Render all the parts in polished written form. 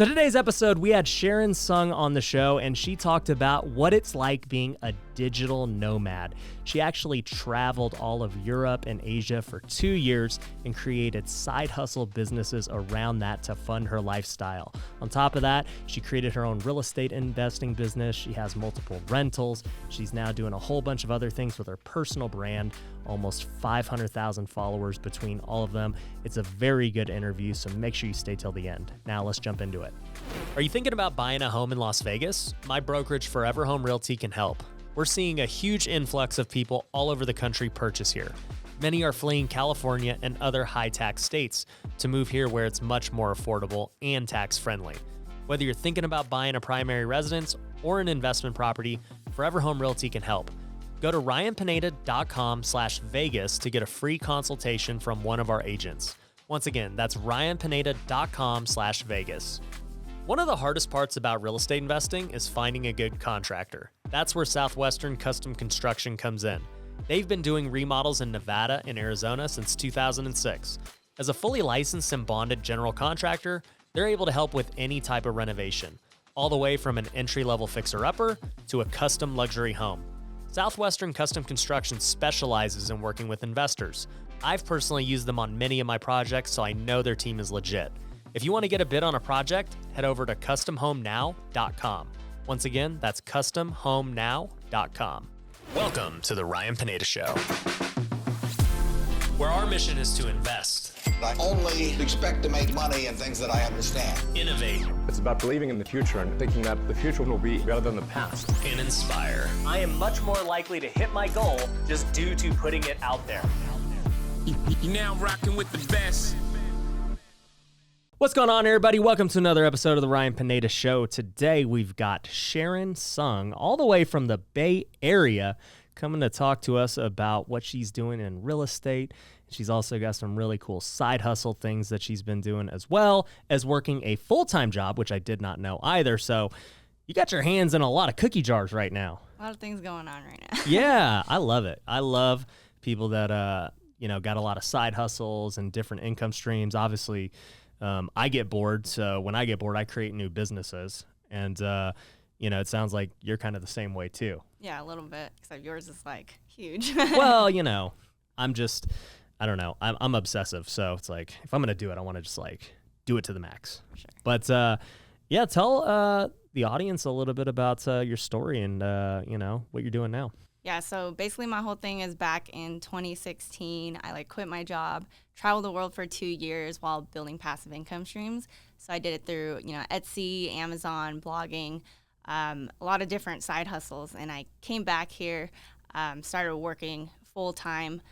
So today's episode, we had Sharon Tseung on the show, and she talked about what it's like being a digital nomad. She actually traveled all of Europe and Asia for 2 years and created side hustle businesses around that to fund her lifestyle. On top of that, she created her own real estate investing business. She has multiple rentals. She's now doing a whole bunch of other things with her personal brand, almost 500,000 followers between all of them. It's a very good interview, so make sure you stay till the end. Now let's jump into it. Are you thinking about buying a home in Las Vegas? My brokerage, Forever Home Realty, can help. We're seeing a huge influx of people all over the country purchase here. Many are fleeing California and other high-tax states to move here where it's much more affordable and tax-friendly. Whether you're thinking about buying a primary residence or an investment property, Forever Home Realty can help. Go to ryanpineda.com/Vegas to get a free consultation from one of our agents. Once again, that's ryanpineda.com/Vegas. One of the hardest parts about real estate investing is finding a good contractor. That's where Southwestern Custom Construction comes in. They've been doing remodels in Nevada and Arizona since 2006. As a fully licensed and bonded general contractor, they're able to help with any type of renovation, all the way from an entry-level fixer-upper to a custom luxury home. Southwestern Custom Construction specializes in working with investors. I've personally used them on many of my projects, so I know their team is legit. If you want to get a bid on a project, head over to customhomenow.com. Once again, that's customhomenow.com. Welcome to the Ryan Pineda Show, where our mission is to invest, I only expect to make money in things that I understand. innovate, It's about believing in the future and thinking that the future will be better than the past. and inspire. I am much more likely to hit my goal just due to putting it out there. You're now rocking with the best. What's going on, everybody? Welcome to another episode of the Ryan Pineda Show. Today, we've got Sharon Tseung, all the way from the Bay Area, coming to talk to us about what she's doing in real estate. She's also got some really cool side hustle things that she's been doing, as well as working a full-time job, which I did not know either. So you got your hands in a lot of cookie jars right now. A lot of things going on right now. Yeah, I love it. I love people that, got a lot of side hustles and different income streams. Obviously, I get bored, so when I get bored, I create new businesses. And, it sounds like you're kind of the same way, too. Yeah, a little bit, except yours is, like, huge. Well, I don't know. I'm obsessive, so it's like, if I'm going to do it, I want to just, do it to the max. For sure. But, tell the audience a little bit about your story and, what you're doing now. Yeah, so basically my whole thing is back in 2016, I quit my job, traveled the world for 2 years while building passive income streams. So I did it through, Etsy, Amazon, blogging, a lot of different side hustles. And I came back here, started working full time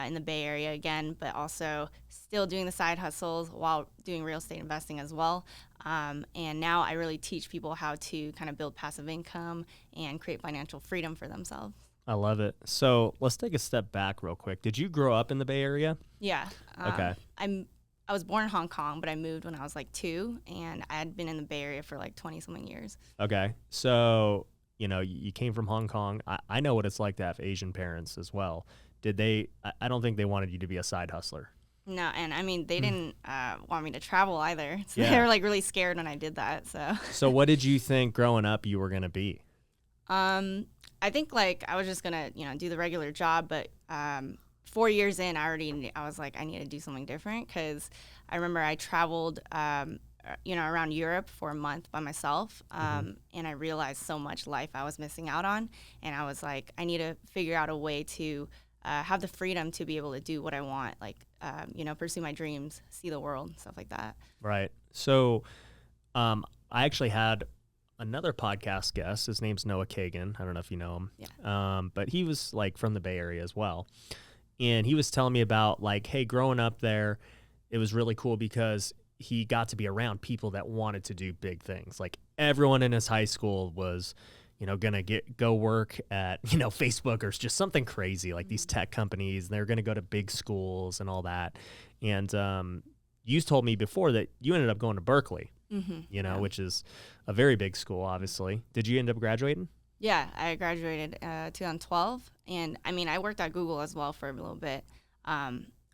in the Bay Area again, but also still doing the side hustles while doing real estate investing as well. And now I really teach people how to kind of build passive income and create financial freedom for themselves. I love it. So let's take a step back real quick. Did you grow up in the Bay Area? Yeah. Okay. I was born in Hong Kong, but I moved when I was 2, and I had been in the Bay Area for 20-something years. Okay. So, you came from Hong Kong. I know what it's like to have Asian parents as well. I don't think they wanted you to be a side hustler. No, and they didn't want me to travel either. So Yeah. they were really scared when I did that. So what did you think growing up you were going to be? I think I was just gonna do the regular job, but 4 years in, I was like, I need to do something different, because I remember I traveled around Europe for a month by myself, and I realized so much life I was missing out on, and I was like, I need to figure out a way to have the freedom to be able to do what I want, pursue my dreams, see the world, stuff like that. Right. So I actually had another podcast guest. His name's Noah Kagan. I don't know if you know him. Yeah. But he was from the Bay Area as well. And he was telling me about hey, growing up there, it was really cool because he got to be around people that wanted to do big things. Everyone in his high school was, gonna go work at, Facebook or just something crazy, these tech companies. And they're gonna go to big schools and all that. And you told me before that you ended up going to Berkeley. Which is a very big school, obviously. Did you end up graduating? Yeah, I graduated 2012, and I worked at Google as well for a little bit.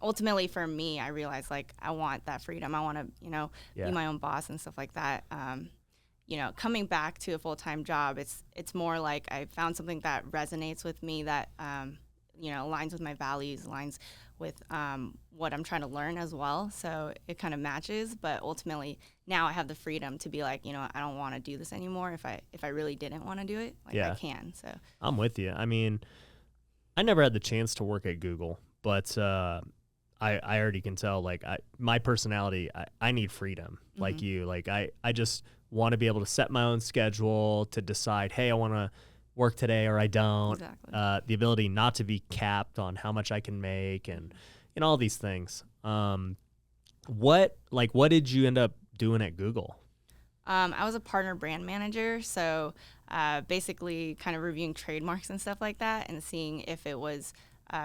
ultimately for me, I realized like I want that freedom. I want to, be my own boss and stuff like that. Coming back to a full-time job, it's more like I found something that resonates with me, that aligns with my values, aligns with what I'm trying to learn as well. So it kind of matches, but ultimately now I have the freedom to be like, I don't want to do this anymore. If I really didn't want to do it, I can. So I'm with you. I mean, I never had the chance to work at Google, but I already can tell, like, my personality, I need freedom, like you. Like, I just want to be able to set my own schedule, to decide, hey, I want to work today or I don't. Exactly. The ability not to be capped on how much I can make, and all these things. What did you end up doing at Google? I was a partner brand manager, so basically kind of reviewing trademarks and stuff like that, and seeing if it was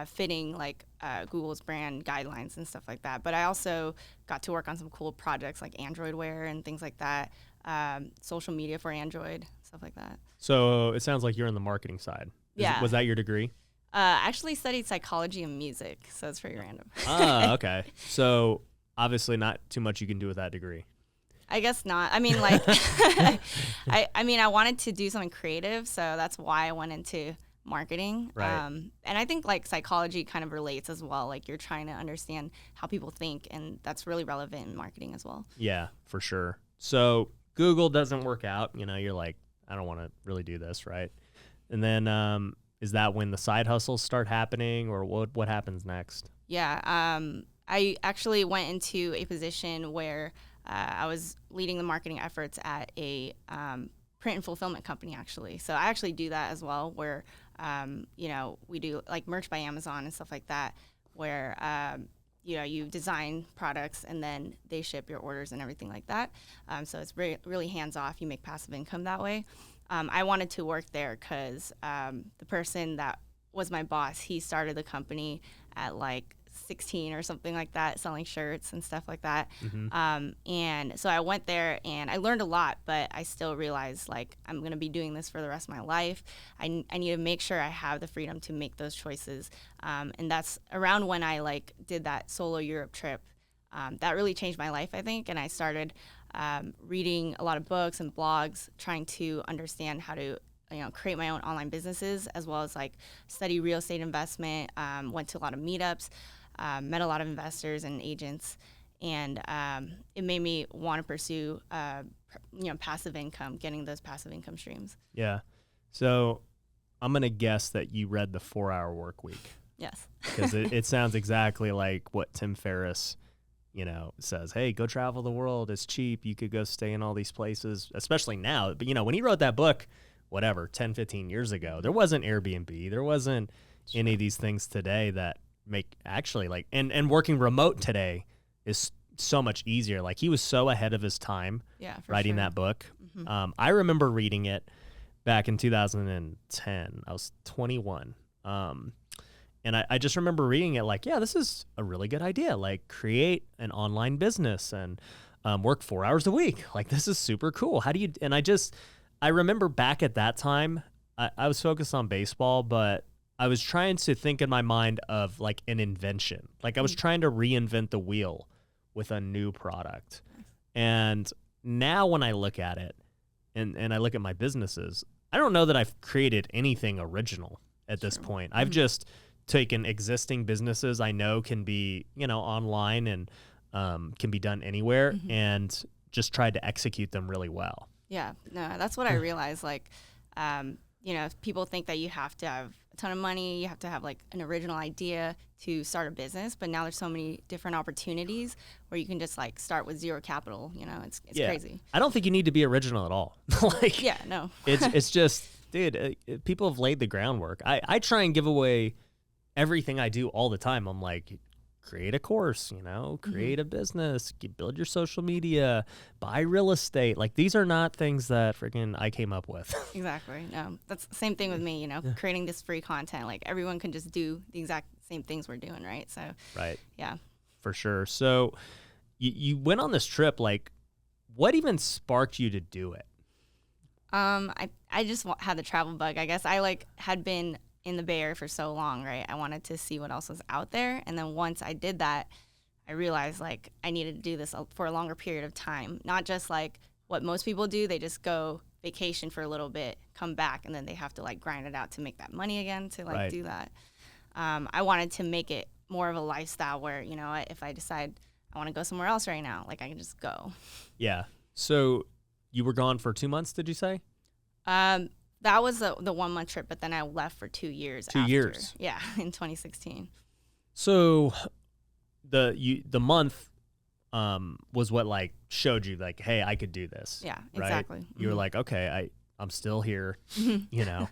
fitting like Google's brand guidelines and stuff like that. But I also got to work on some cool projects like Android Wear and things like that, social media for Android, stuff like that. So it sounds like you're in the marketing side. Was that your degree? I actually studied psychology and music, so it's pretty random. Okay. So obviously not too much you can do with that degree. I guess not. I mean, like, I wanted to do something creative, so that's why I went into marketing. Right. And I think like psychology kind of relates as well. Like you're trying to understand how people think, and that's really relevant in marketing as well. Yeah, for sure. So Google doesn't work out. You're like, I don't want to really do this, right? And then is that when the side hustles start happening, or what happens next? Yeah. I actually went into a position where I was leading the marketing efforts at a print and fulfillment company, actually. So I actually do that as well, where, we do like merch by Amazon and stuff like that, where, you design products and then they ship your orders and everything like that. So it's really hands-off. You make passive income that way. I wanted to work there because the person that was my boss, he started the company at like 16 or something like that, selling shirts and stuff like that. And so I went there and I learned a lot, but I still realized like I'm going to be doing this for the rest of my life. I need to make sure I have the freedom to make those choices. And that's around when I like did that solo Europe trip. That really changed my life, I think. And I started reading a lot of books and blogs, trying to understand how to create my own online businesses, as well as like study real estate investment, went to a lot of meetups, met a lot of investors and agents, and it made me want to pursue, passive income, getting those passive income streams. Yeah. So I'm going to guess that you read the 4-Hour Work Week. Yes. Because it sounds exactly like what Tim Ferriss, says, hey, go travel the world. It's cheap. You could go stay in all these places, especially now. But, when he wrote that book, 10, 15 years ago, there wasn't Airbnb. There wasn't any of these things today that make actually like, and working remote today is so much easier. Like he was so ahead of his time writing that book. I remember reading it back in 2010. I was 21. And I just remember reading it like, yeah, this is a really good idea. Like create an online business and work 4 hours a week. Like this is super cool. How do you, and I remember back at that time, I was focused on baseball, but I was trying to think in my mind of like an invention. Like I was trying to reinvent the wheel with a new product. And now when I look at it and I look at my businesses, I don't know that I've created anything original at this point. I've just taken existing businesses I know can be, online and can be done anywhere, and just tried to execute them really well. Yeah, no, that's what I realized. Like, people think that you have to have a ton of money, you have to have like an original idea to start a business, but now there's so many different opportunities where you can just like start with zero capital. It's crazy. I don't think you need to be original at all. Like, yeah, no. it's just, dude, people have laid the groundwork. I try and give away everything I do all the time. I'm like, create a course, create a business, build your social media, buy real estate. Like these are not things that freaking I came up with. Exactly. No, that's the same thing with me, creating this free content. Like everyone can just do the exact same things we're doing, right? So, right. Yeah. For sure. So you went on this trip. Like what even sparked you to do it? I just had the travel bug. I guess I like had been in the Bay Area for so long, right? I wanted to see what else was out there. And then once I did that, I realized like I needed to do this for a longer period of time, not just like what most people do. They just go vacation for a little bit, come back, and then they have to like grind it out to make that money again to like do that. I wanted to make it more of a lifestyle where, you know, if I decide I want to go somewhere else right now, like I can just go. Yeah. So you were gone for 2 months, did you say? That was the 1 month trip, but then I left for 2 years. 2 years. Yeah, in 2016. So the month was what like showed you like, hey, I could do this. Yeah, right? exactly. You were like, okay, I'm still here, you know,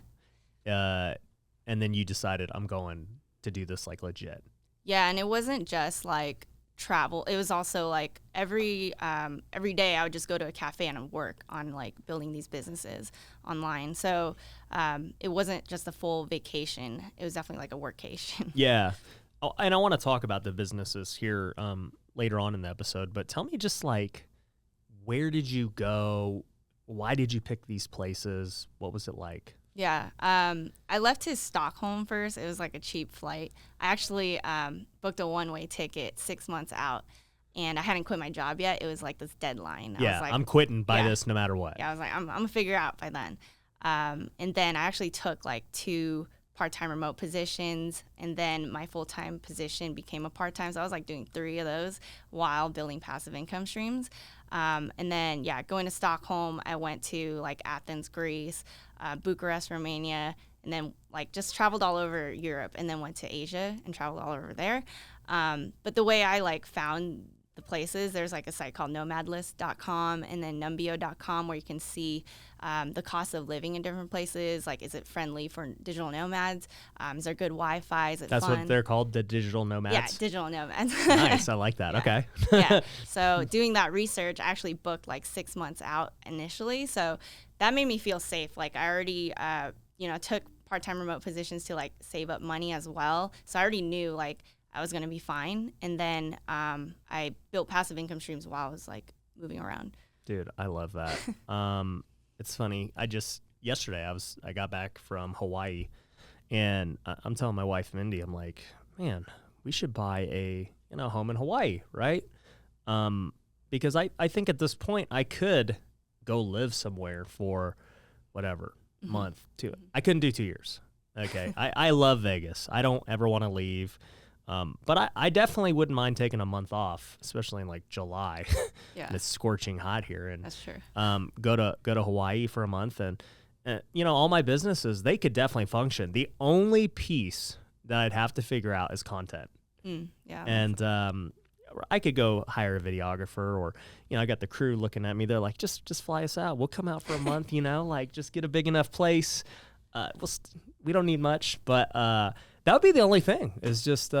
and then you decided I'm going to do this like legit. Yeah, and it wasn't just like travel. It was also like every day I would just go to a cafe and work on like building these businesses online. So it wasn't just a full vacation. It was definitely like a workation. Yeah. Oh, and I want to talk about the businesses here later on in the episode, but tell me just like, where did you go? Why did you pick these places? What was it like? Yeah. I left to Stockholm first. It was like a cheap flight. I actually booked a one-way ticket 6 months out, and I hadn't quit my job yet. It was like this deadline. I was like, I'm quitting by this no matter what. Yeah, I was like, I'm going to figure it out by then. And then I actually took like 2 part-time remote positions, and then my full-time position became a part-time. So I was like doing 3 of those while building passive income streams. And then, going to Stockholm, I went to like Athens, Greece, Bucharest, Romania, and then like just traveled all over Europe, and then went to Asia and traveled all over there. But the way I like found the places, there's like a site called nomadlist.com and then numbeo.com where you can see the cost of living in different places. Like, is it friendly for digital nomads? Is there good Wi-Fi? Is it That's fun? what they're called, the digital nomads? Yeah, digital nomads. Nice, I like that. Yeah. Okay. Yeah. So doing that research, I actually booked like 6 months out initially. So that made me feel safe. Like I already, took part-time remote positions to like save up money as well. So I already knew like I was going to be fine. And then I built passive income streams while I was like moving around. Dude, I love that. It's funny. Yesterday I got back from Hawaii, and I'm telling my wife, Mindy, I'm like, man, we should buy a home in Hawaii, right? Because I think at this point I could go live somewhere for whatever, month, 2. I couldn't do 2 years. Okay. I love Vegas. I don't ever want to leave. But I definitely wouldn't mind taking a month off, especially in like July. Yeah. And it's scorching hot here. And that's true. Go to Hawaii for a month, and all my businesses, they could definitely function. The only piece that I'd have to figure out is content. Yeah. And I could go hire a videographer, or I got the crew looking at me. They're like, just fly us out. We'll come out for a month. Like just get a big enough place. We don't need much, but that would be the only thing, is just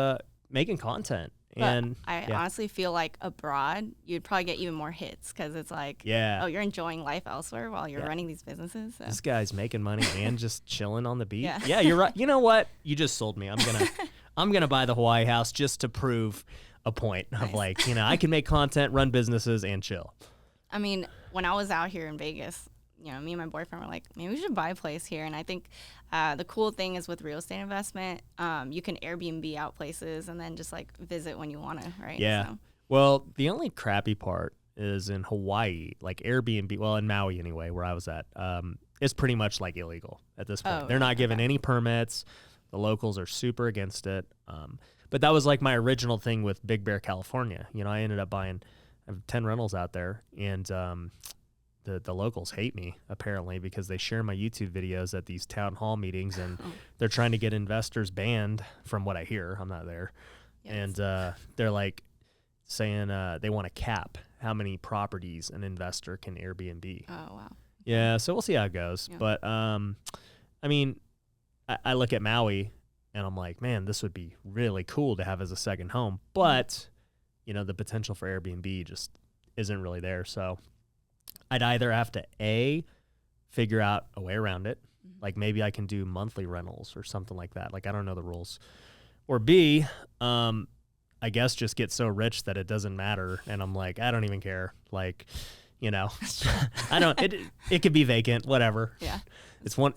making content. But and I honestly feel like abroad, you'd probably get even more hits, because it's like, oh, you're enjoying life elsewhere while you're running these businesses. So. This guy's making money and just chilling on the beach. Yeah. Yeah, you're right. You know what? You just sold me. I'm gonna buy the Hawaii house just to prove a point of like, I can make content, run businesses, and chill. I mean, when I was out here in Vegas, me and my boyfriend were like, maybe we should buy a place here. And I think the cool thing is with real estate investment, you can Airbnb out places and then just like visit when you want to, right? Yeah. So. Well, the only crappy part is in Hawaii, like Airbnb, well, in Maui anyway, where I was at, it's pretty much like illegal at this point. They're not giving any permits. The locals are super against it. But that was like my original thing with Big Bear, California. I ended up buying 10 rentals out there, and the locals hate me, apparently, because they share my YouTube videos at these town hall meetings, and they're trying to get investors banned, from what I hear. I'm not there. Yes. And they're like saying they want to cap how many properties an investor can Airbnb. Oh, wow. Yeah, so we'll see how it goes. Yeah. But, I mean, I look at Maui, and I'm like, man, this would be really cool to have as a second home. But, the potential for Airbnb just isn't really there. So I'd either have to, A, figure out a way around it. Like maybe I can do monthly rentals or something like that. Like I don't know the rules. Or B, I guess just get so rich that it doesn't matter. And I'm like, I don't even care. Like, I don't, it could be vacant, whatever. Yeah. It's one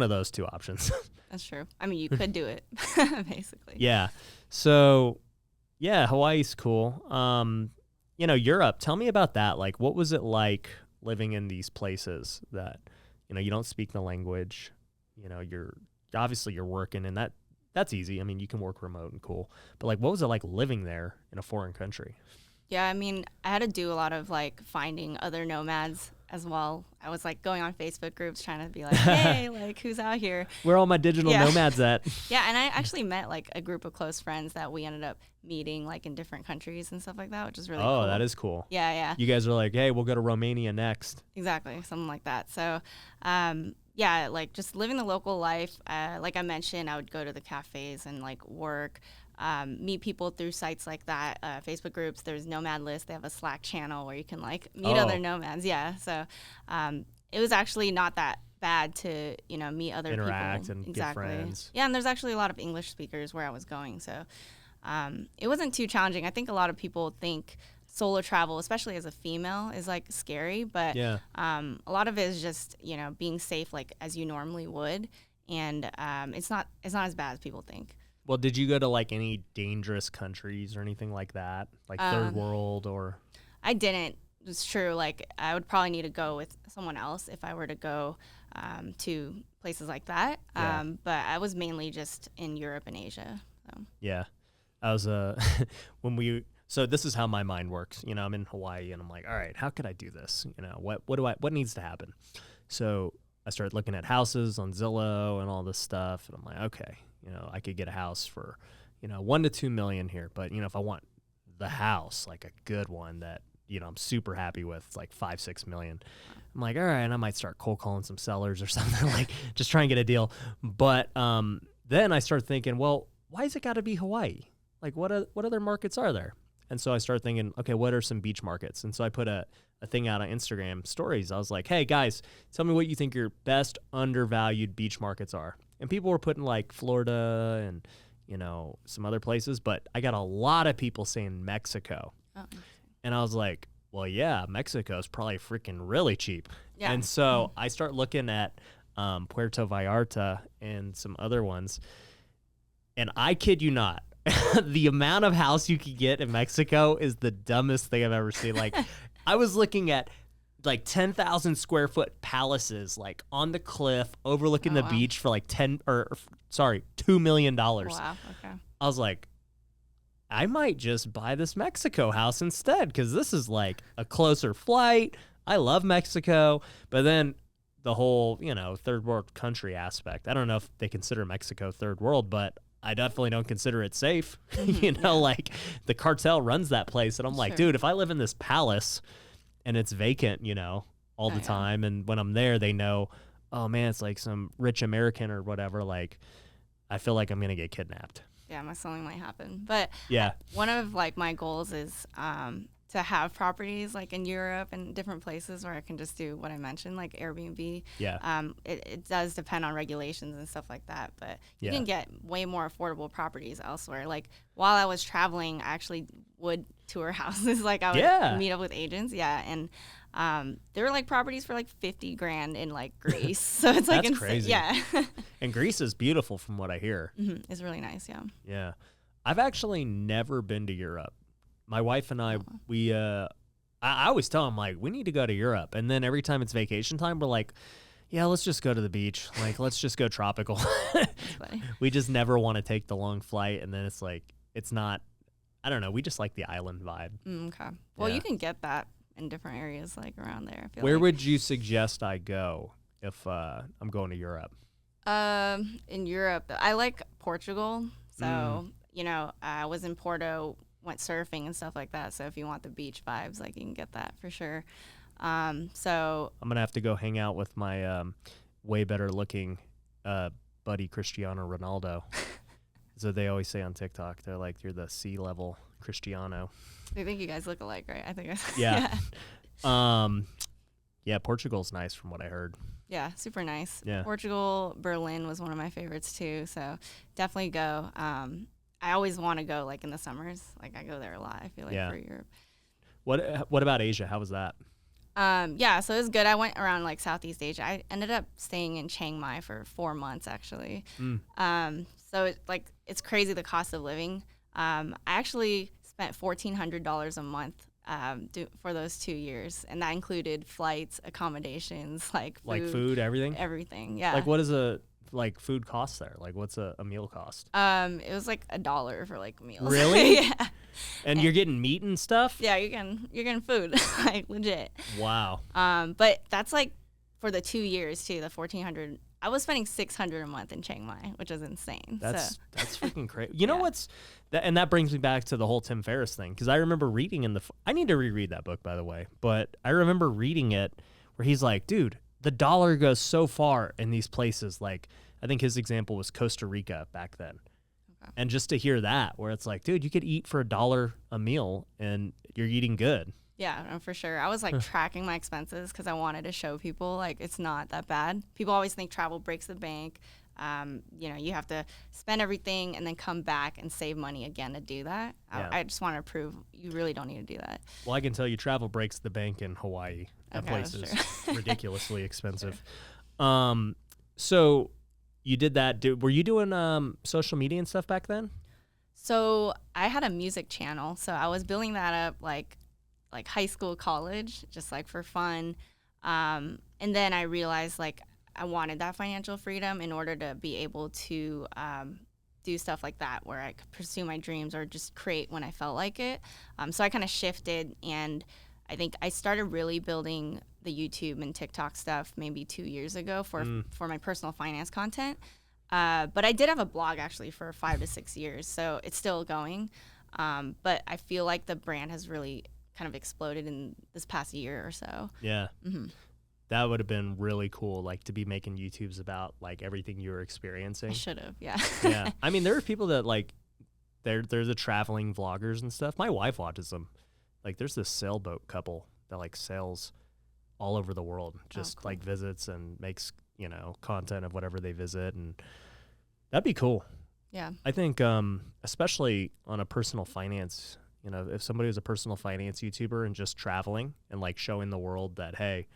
of those 2 options. That's true. I mean, you could do it, basically. Yeah. So, yeah, Hawaii's cool. Europe, tell me about that. Like, what was it like living in these places that, you don't speak the language, you're working, and that's easy. I mean, you can work remote and cool. But, like, what was it like living there in a foreign country? Yeah, I mean, I had to do a lot of, like, finding other nomads as well. I was, like, going on Facebook groups trying to be like, hey, like, who's out here? Where are all my digital nomads at? Yeah, and I actually met, like, a group of close friends that we ended up meeting, like, in different countries and stuff like that, which is really cool. Oh, that is cool. Yeah. You guys are like, hey, we'll go to Romania next. Exactly, something like that. So, yeah, like, just living the local life. Like I mentioned, I would go to the cafes and, like, work. Meet people through sites like that, Facebook groups. There's Nomad List. They have a Slack channel where you can like meet other nomads. Yeah, so it was actually not that bad to meet other interact people. And get friends. Yeah, and there's actually a lot of English speakers where I was going, so it wasn't too challenging. I think a lot of people think solo travel, especially as a female, is like scary, but yeah. A lot of it is just being safe like as you normally would, and it's not as bad as people think. Well, did you go to like any dangerous countries or anything like that? Like third world or? I didn't. It's true. Like I would probably need to go with someone else if I were to go to places like that. Yeah. But I was mainly just in Europe and Asia. So. Yeah. I was so this is how my mind works. I'm in Hawaii and I'm like, all right, how could I do this? What needs to happen? So I started looking at houses on Zillow and all this stuff. And I'm like, okay, I could get a house for, $1 to $2 million here. But, if I want the house, like a good one that, I'm super happy with, it's like $5-6 million. I'm like, all right, I might start cold calling some sellers or something, like just try and get a deal. But then I started thinking, well, why has it got to be Hawaii? Like what other markets are there? And so I started thinking, okay, what are some beach markets? And so I put a thing out on Instagram stories. I was like, hey guys, tell me what you think your best undervalued beach markets are. And people were putting like Florida and, some other places, but I got a lot of people saying Mexico. Oh. And I was like, well, yeah, Mexico is probably freaking really cheap. Yeah. And so I start looking at Puerto Vallarta and some other ones. And I kid you not, the amount of house you could get in Mexico is the dumbest thing I've ever seen. Like, I was looking at like 10,000 square foot palaces, like on the cliff overlooking the beach for like $2 million. Wow. Okay. I was like, I might just buy this Mexico house instead because this is like a closer flight. I love Mexico, but then the whole third world country aspect. I don't know if they consider Mexico third world, but I definitely don't consider it safe. Like the cartel runs that place. And I'm like, dude, if I live in this palace and it's vacant, all the time. And when I'm there, they know, oh man, it's like some rich American or whatever. Like, I feel like I'm going to get kidnapped. Yeah, something might happen. But yeah, one of like my goals is to have properties like in Europe and different places where I can just do what I mentioned, like Airbnb. Yeah. It does depend on regulations and stuff like that, but you can get way more affordable properties elsewhere. Like while I was traveling, I actually would tour houses. Like I would meet up with agents. Yeah. And there were like properties for like $50,000 in like Greece. So it's like that's crazy. Yeah. And Greece is beautiful from what I hear. Mm-hmm. It's really nice. Yeah. Yeah. I've actually never been to Europe. My wife and I, I always tell them, like, we need to go to Europe. And then every time it's vacation time, we're like, yeah, let's just go to the beach. Like, let's just go tropical. We just never want to take the long flight. And then it's like, it's not, I don't know. We just like the island vibe. Okay. Well, you can get that in different areas, like around there. I feel Where would you suggest I go if I'm going to Europe? In Europe, I like Portugal. So, I was in Porto, went surfing and stuff like that. So if you want the beach vibes, like you can get that for sure. So I'm gonna have to go hang out with my way better looking buddy Cristiano Ronaldo. So they always say on TikTok, they're like, you're the sea level Cristiano. They think you guys look alike, right? I think. Yeah. Yeah. Portugal's nice from what I heard. Yeah, super nice. Yeah. Portugal, Berlin was one of my favorites too. So definitely go. I always want to go like in the summers. Like I go there a lot. I feel like for Europe. What about Asia? How was that? Yeah, so it was good. I went around like Southeast Asia. I ended up staying in Chiang Mai for 4 months actually. So it's crazy the cost of living. I actually spent $1,400 a month for those 2 years, and that included flights, accommodations, like food, everything. Everything, yeah. Like, what does food cost there? Like, what's a meal cost? It was like $1 for like meals. Really? Yeah. And you're getting meat and stuff? Yeah, you're getting food, like legit. Wow. But that's like for the 2 years too. The 1,400. I was spending $600 a month in Chiang Mai, which is insane. That's freaking crazy. You know what's that? And that brings me back to the whole Tim Ferriss thing, because I remember reading I need to reread that book, by the way. But I remember reading it where he's like, dude, the dollar goes so far in these places. Like, I think his example was Costa Rica back then. Okay. And just to hear that, where it's like, dude, you could eat for $1 a meal and you're eating good. Yeah, no, for sure. I was like tracking my expenses because I wanted to show people like it's not that bad. People always think travel breaks the bank. You have to spend everything and then come back and save money again to do that. Yeah. I just want to prove you really don't need to do that. Well, I can tell you travel breaks the bank in Hawaii. That place is ridiculously expensive. So you did that. Were you doing social media and stuff back then? So I had a music channel. So I was building that up like high school, college, just like for fun. And then I realized like I wanted that financial freedom in order to be able to do stuff like that where I could pursue my dreams or just create when I felt like it. So I kind of shifted, and I think I started really building the YouTube and TikTok stuff maybe 2 years ago for my personal finance content. But I did have a blog actually for 5 to 6 years, so it's still going. But I feel like the brand has really kind of exploded in this past year or so. Yeah. Mm-hmm. That would have been really cool, like to be making YouTubes about like everything you were experiencing. I should have, yeah. Yeah. I mean, there are people that like, they're the traveling vloggers and stuff. My wife watches them. Like there's this sailboat couple that like sails all over the world, just cool. like visits and makes, content of whatever they visit. And that'd be cool. Yeah. I think, especially on a personal finance, if somebody was a personal finance YouTuber and just traveling and like showing the world that, hey,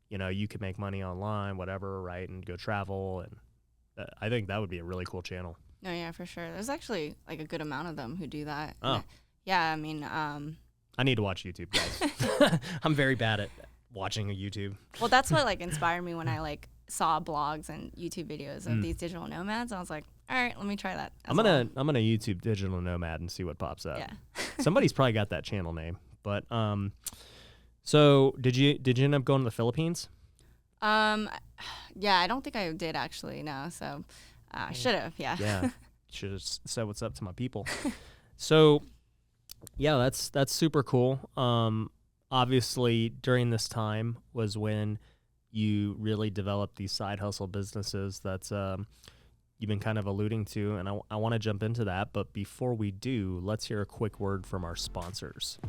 you can make money online, whatever, right? And go travel. And I think that would be a really cool channel. No, yeah, for sure. There's actually like a good amount of them who do that. Oh. Yeah. I mean, I need to watch YouTube, guys. I'm very bad at watching a YouTube. Well, that's what like inspired me when I like saw blogs and YouTube videos of these digital nomads. I was like, all right, let me try that. I'm gonna YouTube digital nomad and see what pops up. Yeah. Somebody's probably got that channel name. But so did you end up going to the Philippines? Yeah, I don't think I did actually. No, so I should have. Yeah. Yeah, should have said what's up to my people. So yeah, that's super cool. Obviously during this time was when you really developed these side hustle businesses that you've been kind of alluding to, and I want to jump into that. But before we do, let's hear a quick word from our sponsors.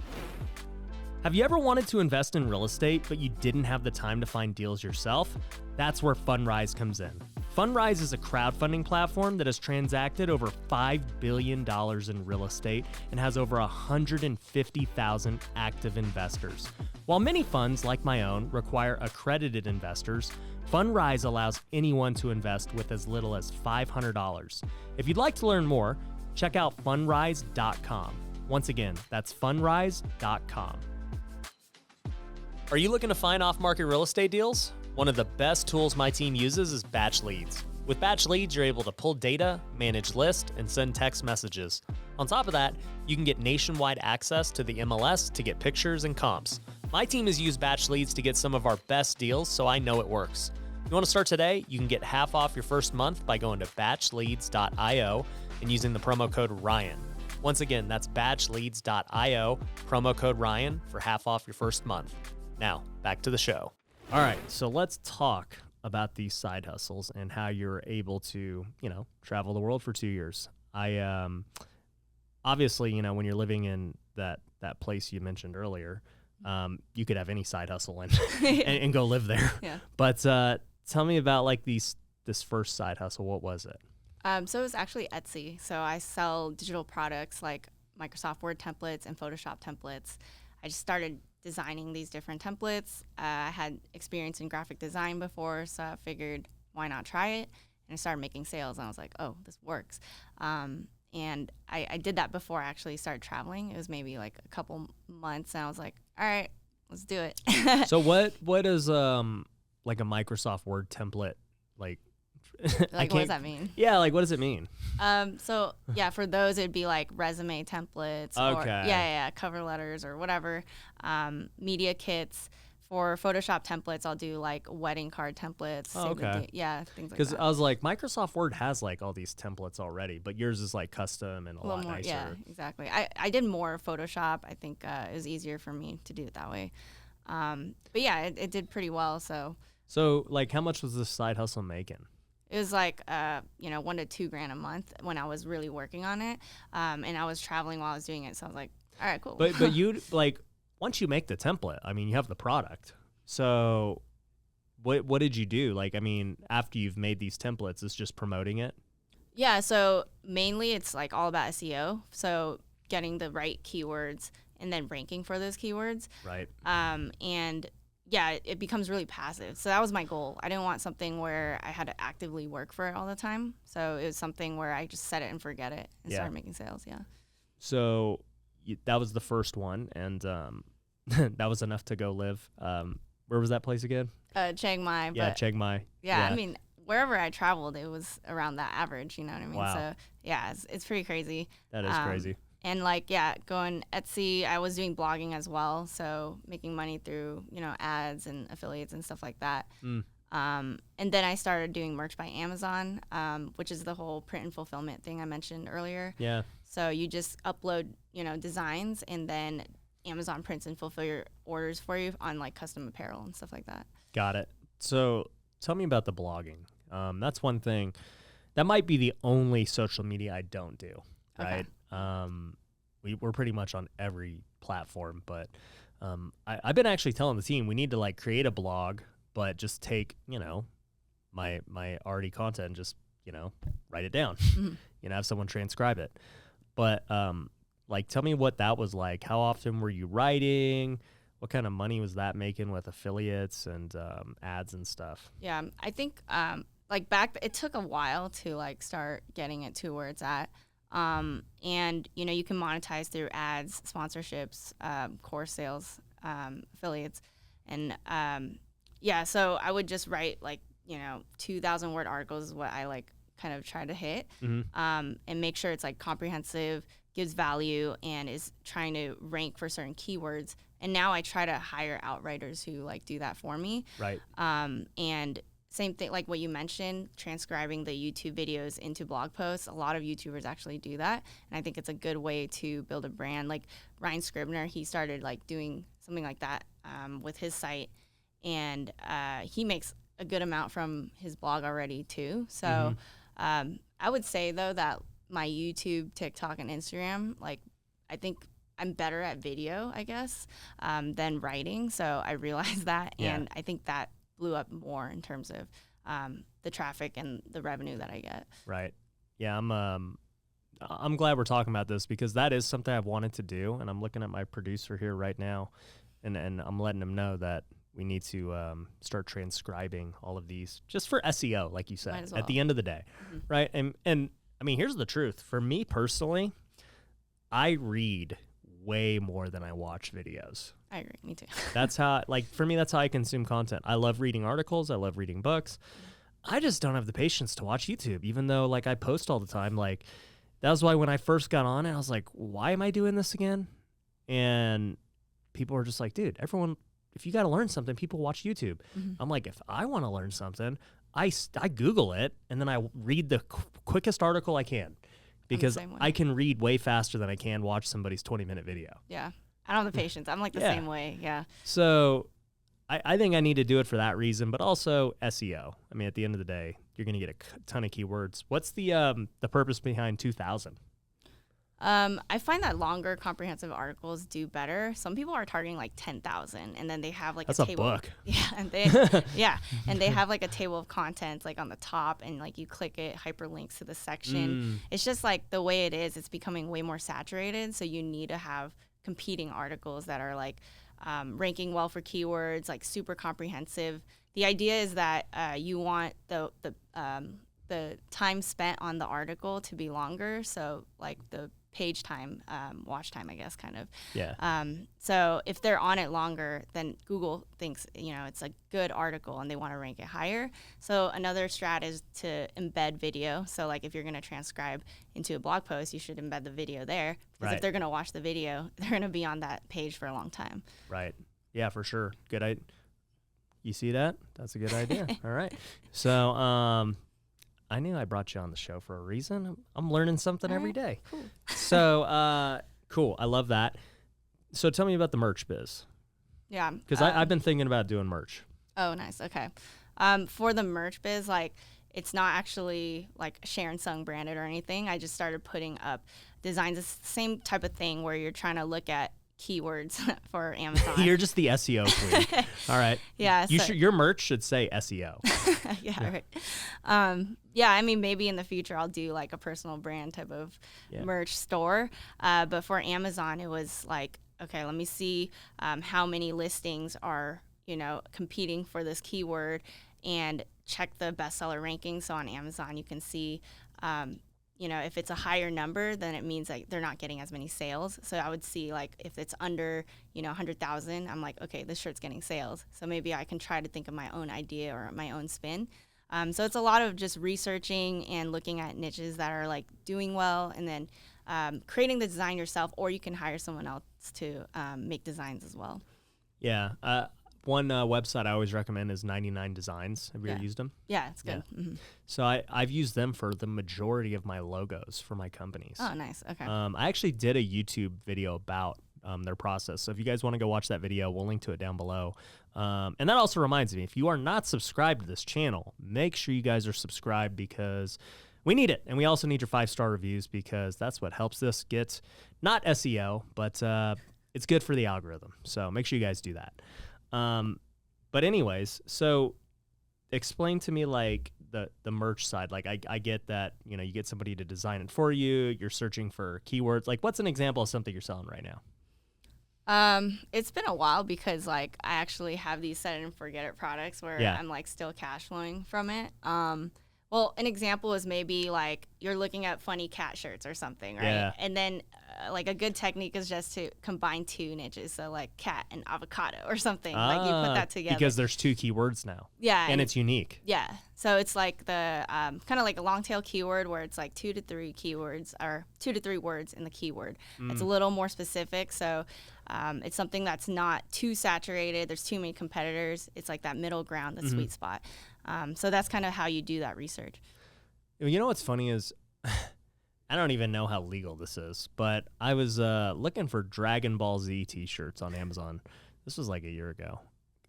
Have you ever wanted to invest in real estate, but you didn't have the time to find deals yourself? That's where Fundrise comes in. Fundrise is a crowdfunding platform that has transacted over $5 billion in real estate and has over 150,000 active investors. While many funds, like my own, require accredited investors, Fundrise allows anyone to invest with as little as $500. If you'd like to learn more, check out fundrise.com. Once again, that's fundrise.com. Are you looking to find off-market real estate deals? One of the best tools my team uses is Batch Leads. With Batch Leads, you're able to pull data, manage lists, and send text messages. On top of that, you can get nationwide access to the MLS to get pictures and comps. My team has used Batch Leads to get some of our best deals, so I know it works. If you want to start today, you can get half off your first month by going to batchleads.io and using the promo code Ryan. Once again, that's batchleads.io, promo code Ryan for half off your first month. Now, back to the show. All right, so let's talk about these side hustles and how you're able to, travel the world for 2 years. I obviously, when you're living in that place you mentioned earlier, you could have any side hustle and go live there. Yeah. But tell me about like this first side hustle. What was it? So it was actually Etsy. So I sell digital products like Microsoft Word templates and Photoshop templates. I just started designing these different templates. I had experience in graphic design before, so I figured why not try it? And I started making sales, and I was like, oh, this works. And I did that before I actually started traveling. It was maybe like a couple months, and I was like, all right, let's do it. So what is like a Microsoft Word template like? Like, what does that mean? Yeah, like what does it mean? So yeah, for those it'd be like resume templates, or Okay. cover letters or whatever. Media kits. For Photoshop templates, I'll do like wedding card templates. Oh, okay. Things like Because that. I was like, Microsoft Word has like all these templates already, but yours is like custom and a lot more, nicer. yeah, exactly. I did more Photoshop. I think it was easier for me to do it that way. But yeah, it did pretty well. So like, how much was this side hustle making? it was like, $1 to $2 grand a month when I was really working on it. And I was traveling while I was doing it. So I was like, all right, cool. But you like, once you make the template, I mean, you have the product. So what did you do? Like, I mean, after you've made these templates, it's just promoting it? Yeah, so mainly it's like all about SEO. So getting the right keywords and then ranking for those keywords. Right. And yeah, it becomes really passive. So that was my goal. I didn't want something where I had to actively work for it all the time. So it was something where I just set it and forget it and started making sales. Yeah. So that was the first one, and that was enough to go live. Where was that place again? Chiang Mai. Yeah, But Chiang Mai. yeah, I mean, wherever I traveled, it was around that average. You know what I mean? Wow. So yeah, it's pretty crazy. That is crazy. And like, yeah, going Etsy, I was doing blogging as well. So making money through, ads and affiliates and stuff like that. And then I started doing merch by Amazon, which is the whole print and fulfillment thing I mentioned earlier. Yeah. So you just upload, designs, and then Amazon prints and fulfill your orders for you on like custom apparel and stuff like that. Got it. So tell me about the blogging. That's one thing. That might be the only social media I don't do, right? We're pretty much on every platform, but I've been actually telling the team we need to like create a blog, but just take, my already content and just, write it down, have someone transcribe it. But like, tell me what that was like. How often were you writing? What kind of money was that making with affiliates and ads and stuff? Yeah, I think it took a while to like start getting it to where it's at. And you can monetize through ads, sponsorships, course sales, affiliates, and so I would just write like 2,000 word articles is what I like kind of try to hit, and make sure it's like comprehensive, gives value, and is trying to rank for certain keywords. And now I try to hire outwriters who like do that for me. Right. And same thing, like what you mentioned, transcribing the YouTube videos into blog posts. A lot of YouTubers actually do that. And I think it's a good way to build a brand. Like Ryan Scribner, he started like doing something like that with his site. And he makes a good amount from his blog already too. So I would say though that my YouTube, TikTok, and Instagram, like I think I'm better at video, I guess, than writing. So I realized that. Yeah. And I think that blew up more in terms of the traffic and the revenue that I get. Right. Yeah, I'm glad we're talking about this because that is something I've wanted to do, and I'm looking at my producer here right now, and I'm letting him know that we need to start transcribing all of these just for SEO, like you said, well. at the end of the day, right? And I mean, here's the truth. For me personally, I read way more than I watch videos. I agree. Me too. That's how, like, for me, that's how I consume content. I love reading articles. I love reading books. I just don't have the patience to watch YouTube, even though, like, I post all the time. Like, that was why when I first got on it, I was like, why am I doing this again? And people were just like, dude, everyone, if you got to learn something, people watch YouTube. I'm like, if I want to learn something, I Google it, and then I read the quickest article I can. Because I can read way faster than I can watch somebody's 20-minute video. Yeah. I don't have the patience. I'm like the same way. Yeah. So I think I need to do it for that reason, but also SEO. I mean, at the end of the day, you're going to get a ton of keywords. What's the purpose behind 2,000? I find that longer comprehensive articles do better. Some people are targeting like 10,000, and then they have like That's a table. a book. Yeah, and they have like a table of contents like on the top, and like you click it, hyperlinks to the section. It's just like the way it is. It's becoming way more saturated, so you need to have competing articles that are like ranking well for keywords, like super comprehensive. The idea is that you want the time spent on the article to be longer, so like the page time, watch time, I guess, kind of. Yeah. So if they're on it longer, then Google thinks, it's a good article and they want to rank it higher. So another strat is to embed video. So like if you're going to transcribe into a blog post, you should embed the video there, because if they're going to watch the video, they're going to be on that page for a long time. Right. Yeah, for sure. Good. You see that? That's a good idea. All right. So, I knew I brought you on the show for a reason. I'm learning something every day. Cool. So, cool. I love that. So tell me about the merch biz. Yeah. Because I've been thinking about doing merch. Oh, nice. Okay. For the merch biz, like, it's not actually like Sharon Tseung branded or anything. I just started putting up designs. It's the same type of thing where you're trying to look at keywords for Amazon. You're just the SEO queen. All right. Yeah. Your merch should say SEO. Yeah, right. Yeah, I mean, maybe in the future I'll do like a personal brand type of merch store. But for Amazon, it was like, okay, let me see how many listings are, competing for this keyword, and check the bestseller rankings. So on Amazon, you can see, if it's a higher number, then it means like they're not getting as many sales. So I would see like if it's under, 100,000, I'm like, okay, this shirt's getting sales. So maybe I can try to think of my own idea or my own spin. So it's a lot of just researching and looking at niches that are like doing well, and then creating the design yourself, or you can hire someone else to make designs as well. Yeah. One website I always recommend is 99 Designs. Have you ever used them? Yeah, it's good. Yeah. Mm-hmm. So I've used them for the majority of my logos for my companies. Oh, nice. Okay. I actually did a YouTube video about their process. So if you guys want to go watch that video, we'll link to it down below. And that also reminds me, if you are not subscribed to this channel, make sure you guys are subscribed, because we need it. And we also need your 5-star reviews, because that's what helps this get, not SEO, but it's good for the algorithm. So make sure you guys do that. But anyways, so explain to me like the merch side. Like I get that, you get somebody to design it for you. You're searching for keywords. Like what's an example of something you're selling right now? It's been a while, because like I actually have these set it and forget it products where I'm like still cash flowing from it. Well, an example is maybe like you're looking at funny cat shirts or something, right? Yeah. And then like a good technique is just to combine two niches, so like cat and avocado or something. Like you put that together. Because there's 2 keywords now. Yeah. And it's unique. Yeah. So it's like the kind of like a long tail keyword where it's like 2 to 3 keywords, or 2 to 3 words in the keyword. It's a little more specific. So it's something that's not too saturated. There's too many competitors. It's like that middle ground, the sweet spot. So that's kind of how you do that research. You know what's funny is I don't even know how legal this is, but I was looking for Dragon Ball Z t-shirts on Amazon. This was like a year ago.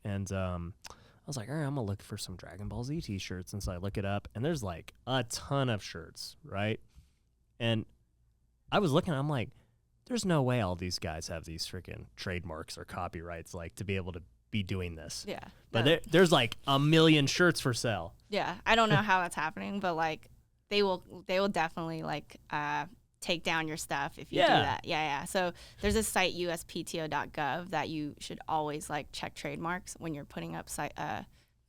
And I was like, all right, I'm going to look for some Dragon Ball Z t-shirts. And so I look it up, and there's like a ton of shirts, right? And I was looking, I'm like, there's no way all these guys have these freaking trademarks or copyrights, like, to be able to be doing this. Yeah. But there's like a million shirts for sale. Yeah. I don't know how that's happening, but like they will definitely like take down your stuff if you do that. Yeah. So there's a site, uspto.gov, that you should always like check trademarks when you're putting up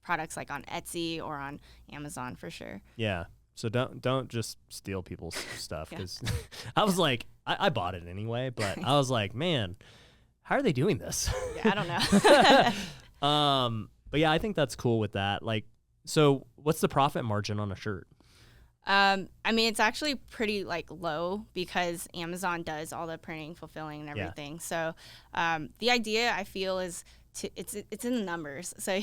products like on Etsy or on Amazon for sure. Yeah. So don't just steal people's stuff, because I was like, I bought it anyway, but I was like, man, how are they doing this? Yeah, I don't know. But yeah, I think that's cool with that. Like, so what's the profit margin on a shirt? I mean, it's actually pretty like low, because Amazon does all the printing, fulfilling, and everything. So the idea, I feel, is it's in the numbers. So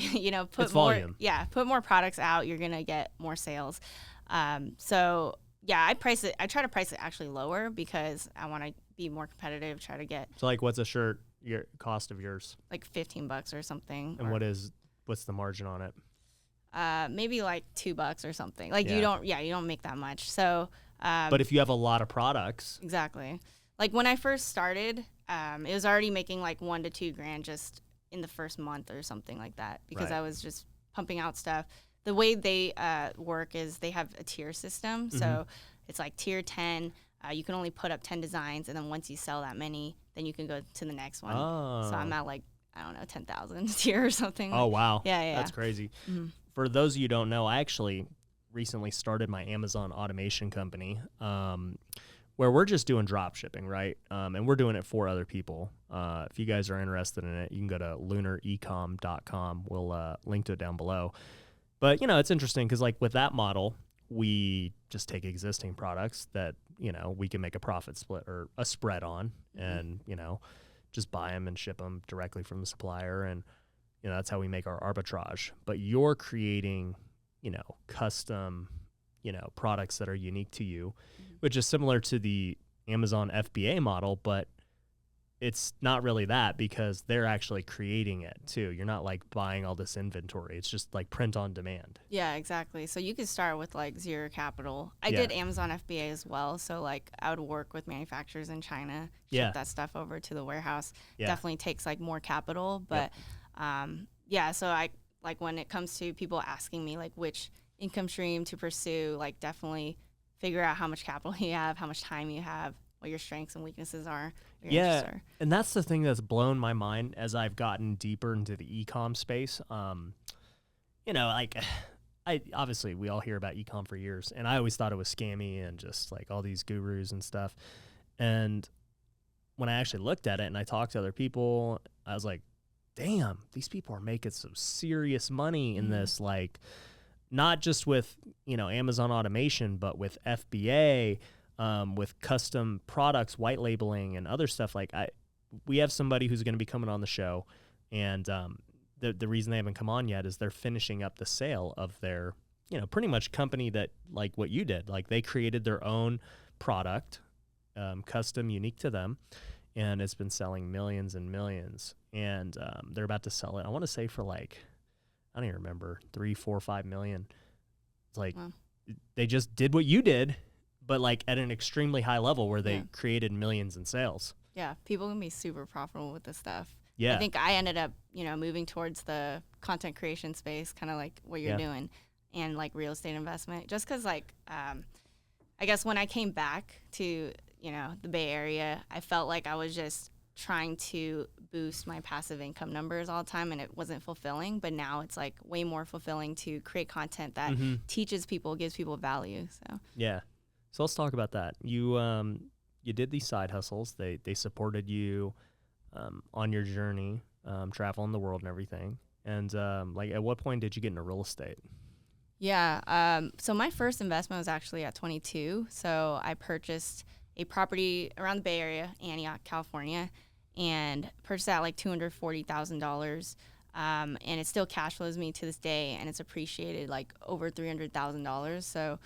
put it's more volume. Put more products out, you're gonna get more sales. So yeah, I try to price it actually lower, because I want to be more competitive. Try to get. So like, what's a shirt? Your cost of yours? Like $15 or something. And what's the margin on it? Maybe like $2 or something. Like you don't make that much. So but if you have a lot of products. Exactly. Like when I first started, it was already making like $1 to $2 grand just in the first month or something like that, because I was just pumping out stuff. The way they work is they have a tier system. So it's like tier 10. You can only put up 10 designs, and then once you sell that many, then you can go to the next one. Oh. So I'm at like I don't know, 10,000 a tier or something. Oh, wow. Yeah. That's crazy. For those of you who don't know, I actually recently started my Amazon automation company, where we're just doing drop shipping, right? And we're doing it for other people. If you guys are interested in it, you can go to lunarecom.com. We'll link to it down below. But, it's interesting because, like, with that model, we just take existing products that, we can make a profit split or a spread on and, just buy them and ship them directly from the supplier. And, that's how we make our arbitrage. But you're creating, custom, products that are unique to you, which is similar to the Amazon FBA model, but it's not really that because they're actually creating it too. You're not like buying all this inventory. It's just like print on demand. Yeah, exactly. So you could start with like zero capital. I did Amazon FBA as well. So like I would work with manufacturers in China, ship that stuff over to the warehouse. Definitely takes like more capital. But so I like when it comes to people asking me like which income stream to pursue, like definitely figure out how much capital you have, how much time you have, what your strengths and weaknesses are. And that's the thing that's blown my mind as I've gotten deeper into the e-com space. Like I obviously we all hear about e-com for years, and I always thought it was scammy and just like all these gurus and stuff. And when I actually looked at it and I talked to other people, I was like, damn, these people are making some serious money in this, like not just with, Amazon automation, but with FBA, with custom products, white labeling, and other stuff. Like we have somebody who's going to be coming on the show, and the reason they haven't come on yet is they're finishing up the sale of their, pretty much company that like what you did. Like they created their own product, custom, unique to them, and it's been selling millions and millions. And they're about to sell it, I want to say for like, I don't even remember, 3, 4, 5 million. It's like they just did what you did, but like at an extremely high level where they created millions in sales. Yeah, people can be super profitable with this stuff. Yeah. I think I ended up, moving towards the content creation space, kind of like what you're doing, and like real estate investment. Just because like, I guess when I came back to, the Bay Area, I felt like I was just trying to boost my passive income numbers all the time, and it wasn't fulfilling. But now it's like way more fulfilling to create content that teaches people, gives people value. So so let's talk about that. You did these side hustles. They supported you on your journey, traveling the world and everything. And like at what point did you get into real estate? So my first investment was actually at 22. So I purchased a property around the Bay Area, Antioch, California, and purchased at like $240,000. And it still cash flows me to this day, and it's appreciated like over $300,000. So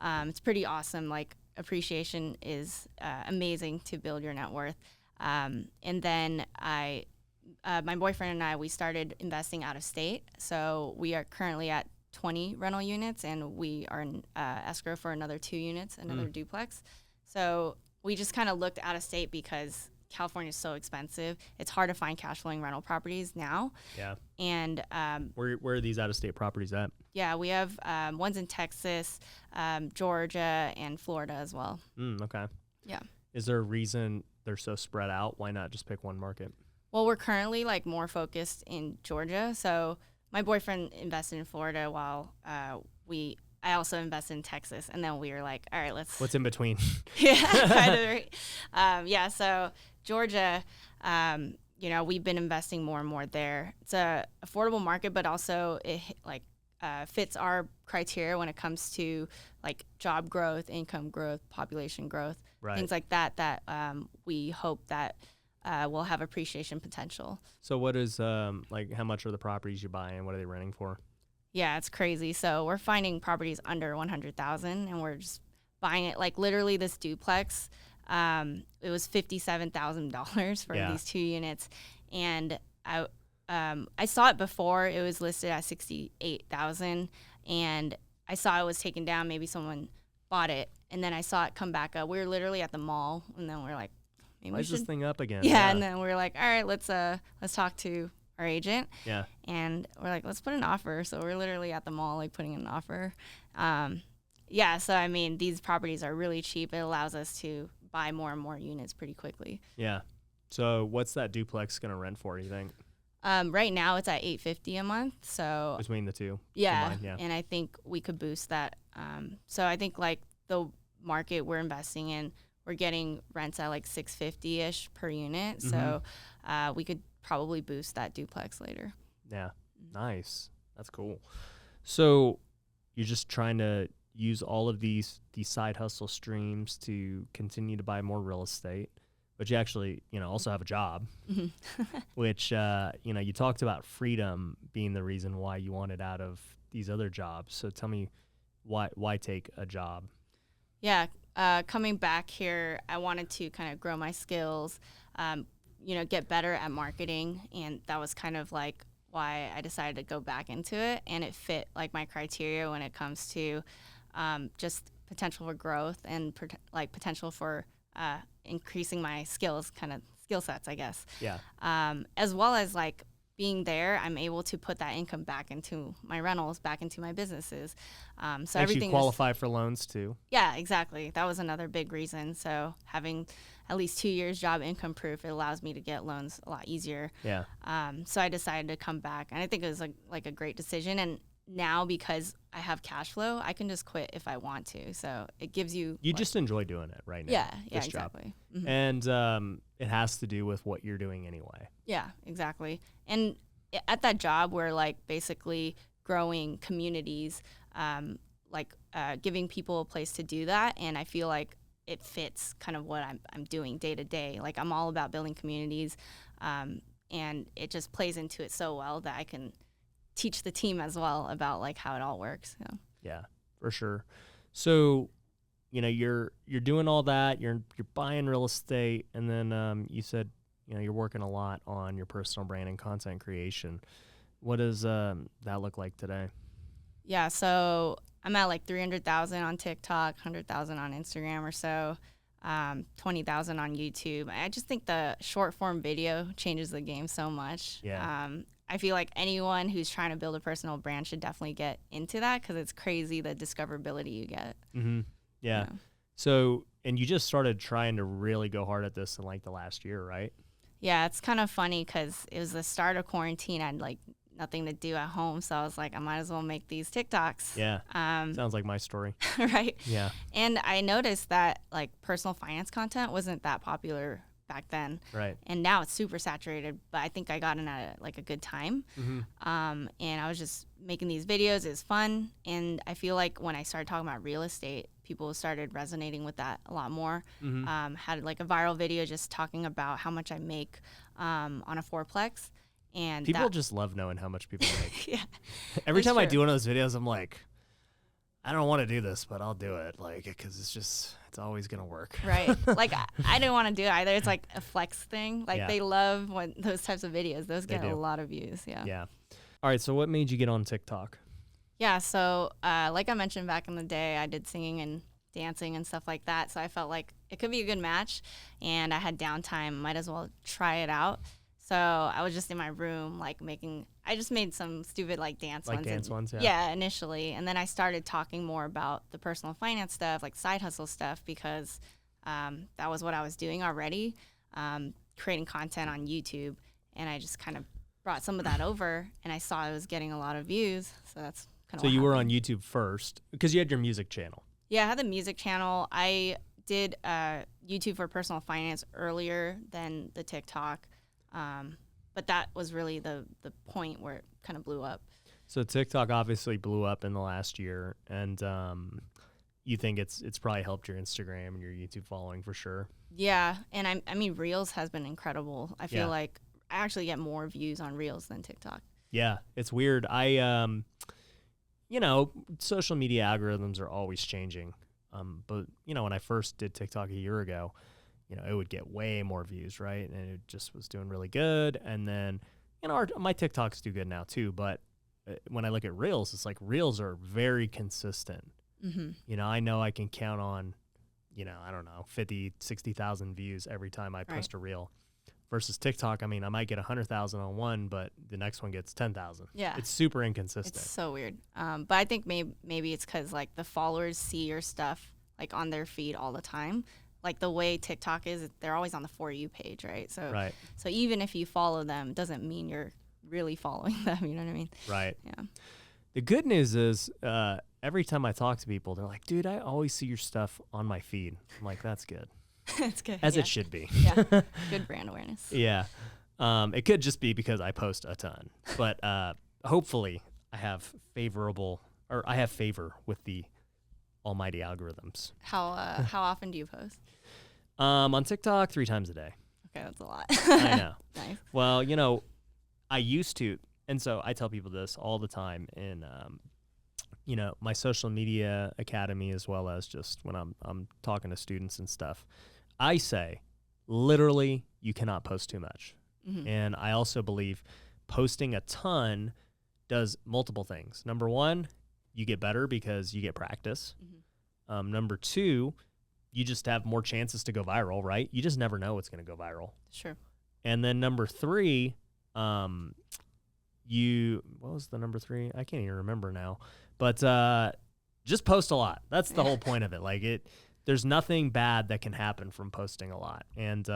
it's pretty awesome. Like appreciation is amazing to build your net worth. And then my boyfriend and I, we started investing out of state. So we are currently at 20 rental units, and we are in escrow for another 2 units, another duplex. So we just kind of looked out of state because California is so expensive. It's hard to find cash flowing rental properties now. Yeah. And where are these out of state properties at? Yeah, we have ones in Texas, Georgia, and Florida as well. Okay. Yeah. Is there a reason they're so spread out? Why not just pick one market? Well, we're currently like more focused in Georgia. So my boyfriend invested in Florida while I also invested in Texas, and then we were like, all right, let's. What's in between? Kind of, right? So Georgia, we've been investing more and more there. It's a affordable market, but also it fits our criteria when it comes to like job growth, income growth, population growth, things like that. That we hope that will have appreciation potential. So what is like how much are the properties you're buying? What are they renting for? Yeah, it's crazy. So we're finding properties under $100,000, and we're just buying it. Like literally, this duplex, it was $57,000 for these 2 units, and I saw it before. It was listed at $68,000, and I saw it was taken down. Maybe someone bought it, and then I saw it come back up. We were literally at the mall, and then we're like, maybe why is this thing up again? Yeah, and then we're like, all right, let's talk to our agent. Yeah. And we're like, let's put an offer. So we're literally at the mall, like putting in an offer. So I mean, these properties are really cheap. It allows us to buy more and more units pretty quickly. Yeah. So what's that duplex going to rent for, you think? Right now it's at $850 a month. So Between the two. yeah, Combined, yeah. and I think we could boost that. So I think like the market we're investing in, we're getting rents at like $650-ish per unit. So we could probably boost that duplex later. Yeah. Nice. That's cool. So you're just trying to use all of these side hustle streams to continue to buy more real estate, but you actually, also have a job, which, you talked about freedom being the reason why you wanted out of these other jobs. So tell me why take a job? Yeah. Coming back here, I wanted to kind of grow my skills, get better at marketing. And that was kind of like why I decided to go back into it. And it fit like my criteria when it comes to just potential for growth and potential for increasing my skill sets, I guess. Yeah. As well as like being there, I'm able to put that income back into my rentals, back into my businesses. So everything you qualify for loans too. Yeah, exactly. That was another big reason. So having at least 2 years job income proof, it allows me to get loans a lot easier. Yeah. So I decided to come back, and I think it was like a great decision. And now because I have cash flow, I can just quit if I want to. So it gives you. You just enjoy doing it right now. Yeah, this exactly. Job. And it has to do with what you're doing anyway. Yeah, exactly. And at that job, we're like basically growing communities, giving people a place to do that. And I feel like it fits kind of what I'm doing day to day. Like I'm all about building communities, and it just plays into it so well that I can teach the team as well about like how it all works. So. Yeah, for sure. So, you're doing all that. You're buying real estate, and then you said you're working a lot on your personal brand and content creation. What does that look like today? Yeah, so I'm at like 300,000 on TikTok, 100,000 on Instagram or so, 20,000 on YouTube. I just think the short form video changes the game so much. Yeah. I feel like anyone who's trying to build a personal brand should definitely get into that because it's crazy the discoverability you get. Mm-hmm. Yeah. So, and you just started trying to really go hard at this in like the last year, right? Yeah, it's kind of funny because it was the start of quarantine. I had like nothing to do at home, so I was like, I might as well make these TikToks. Yeah. Sounds like my story. Right. Yeah. And I noticed that like personal finance content wasn't that popular back then. Right. And now it's super saturated, but I think I got in at like a good time. Mm-hmm. And I was just making these videos. It was fun. And I feel like when I started talking about real estate, people started resonating with that a lot more. Mm-hmm. Had like a viral video just talking about how much I make on a fourplex. And people just love knowing how much people make. Yeah. Every time I do one of those videos, I'm like, I don't want to do this, but I'll do it. Like, because it's always going to work. Right. Like, I didn't want to do it either. It's like a flex thing. Like, Yeah. they love when those types of videos. Those get do. a lot of views. Yeah. Yeah. All right. So what made you get on TikTok? Yeah. So, like I mentioned back in the day, I did singing and dancing and stuff like that. So I felt like it could be a good match. And I had downtime. Might as well try it out. So I was just in my room, like I just made some stupid like dance Like ones. dance ones, yeah. Yeah, initially. And then I started talking more about the personal finance stuff, like side hustle stuff, because that was what I was doing already, creating content on YouTube. And I just kind of brought some of that over, and I saw I was getting a lot of views. So that's kind of So you were on YouTube first because you had your music channel. Yeah, I had the music channel. I did YouTube for personal finance earlier than the TikTok. But that was really the point where it kind of blew up. So TikTok obviously blew up in the last year, and you think it's probably helped your Instagram and your YouTube following for sure. Yeah, and I mean Reels has been incredible. I feel Yeah. like I actually get more views on Reels than TikTok. Yeah, it's weird. Social media algorithms are always changing. But when I first did TikTok a year ago, it would get way more views, right? And it just was doing really good. And then, my TikToks do good now too. But when I look at Reels, it's like Reels are very consistent. Mm-hmm. I know I can count on, I don't know, 50, 60,000 views every time I post a Reel. Versus TikTok, I mean, I might get 100,000 on one, but the next one gets 10,000. Yeah. It's super inconsistent. It's so weird. But I think maybe it's because like the followers see your stuff like on their feed all the time. Like the way TikTok is, they're always on the For You page, right? So Right. So even if you follow them, doesn't mean you're really following them. You know what I mean? Right. Yeah. The good news is every time I talk to people, they're like, dude, I always see your stuff on my feed. I'm like, that's good. It's good. As yeah. it should be. Yeah. Good brand awareness. Yeah. It could just be because I post a ton. But hopefully I have favor with the almighty algorithms. How often do you post? On TikTok 3 times a day. Okay, that's a lot. I know. Nice. Well, I used to, and so I tell people this all the time in, my social media academy, as well as just when I'm talking to students and stuff. I say, literally, you cannot post too much. Mm-hmm. And I also believe posting a ton does multiple things. Number one, you get better because you get practice. Mm-hmm. Number two, you just have more chances to go viral, right? You just never know what's going to go viral. Sure. And then number three, what was the number 3? I can't even remember now. But just post a lot. That's the whole point of it. There's nothing bad that can happen from posting a lot. And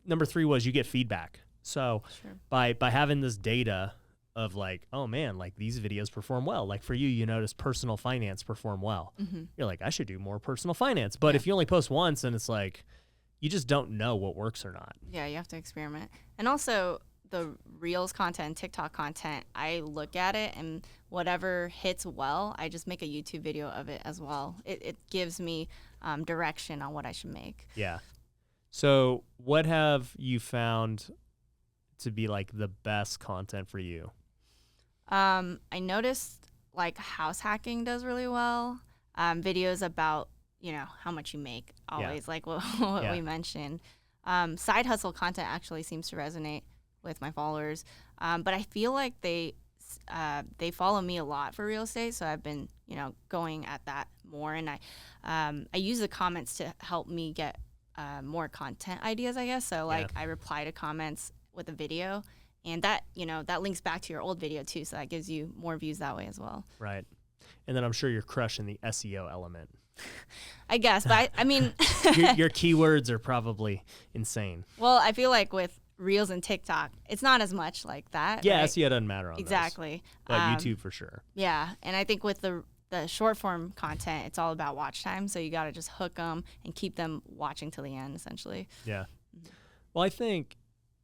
number 3 was you get feedback. So sure. by having this data of like, oh man, like these videos perform well. Like for you notice personal finance perform well. Mm-hmm. You're like, I should do more personal finance. But if you only post once, and it's like, you just don't know what works or not. Yeah, you have to experiment. And also the Reels content, TikTok content, I look at it and whatever hits well, I just make a YouTube video of it as well. It gives me direction on what I should make. Yeah. So what have you found to be like the best content for you? I noticed like house hacking does really well. Videos about, how much you make, always like what we mentioned. Side hustle content actually seems to resonate with my followers. But I feel like they follow me a lot for real estate. So I've been, going at that more. And I use the comments to help me get more content ideas, I guess. So I reply to comments with a video, and that links back to your old video too, so that gives you more views that way as well. Right. And then I'm sure you're crushing the SEO element. I guess, but I mean your keywords are probably insane. Well, I feel like with Reels and TikTok, it's not as much like that. Yeah, right? SEO doesn't matter on exactly. Those. But YouTube for sure. Yeah, and I think with the short form content, it's all about watch time, so you got to just hook them and keep them watching till the end, essentially. Yeah. Well, I think